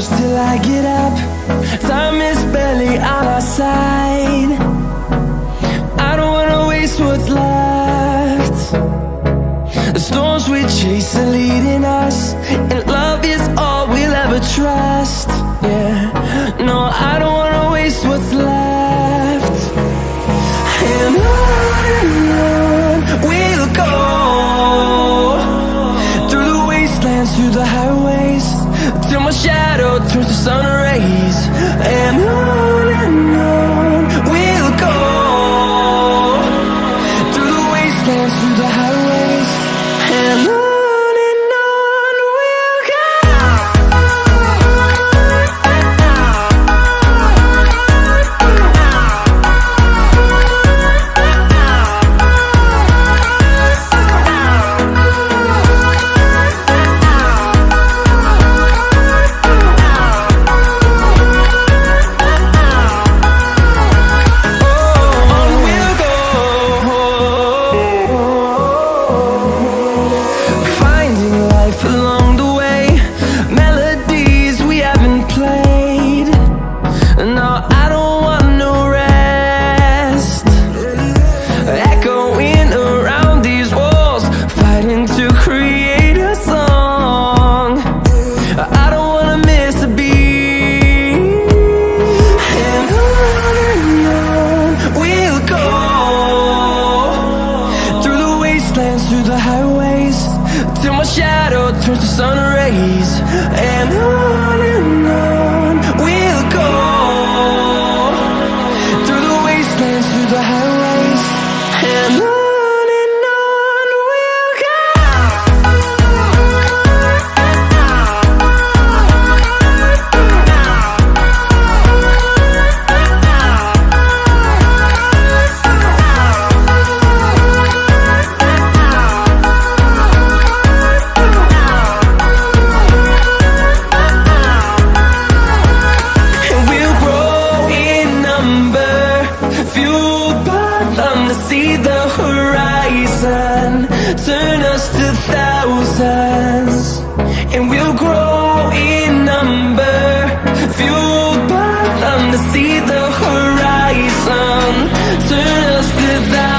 close till I get up. Time is barely on our side. I don't wanna waste what's left. The storms we chase are leading us, and love is all we'll ever trust. Yeah, no, I don't wanna waste what's left. And on we'll go, through the wastelands, through the highways, till my shadow turns to sun rays. And on we'll go, through the wastelands, through the highways, and on we'll go. Through the highways, till my shadow turns to sun rays. And on we'll go, through the wastelands, through the highways, and on we'll go. See the horizon, turn us to thousands, and we'll grow in number, fueled by them. To see the horizon, turn us to thousands.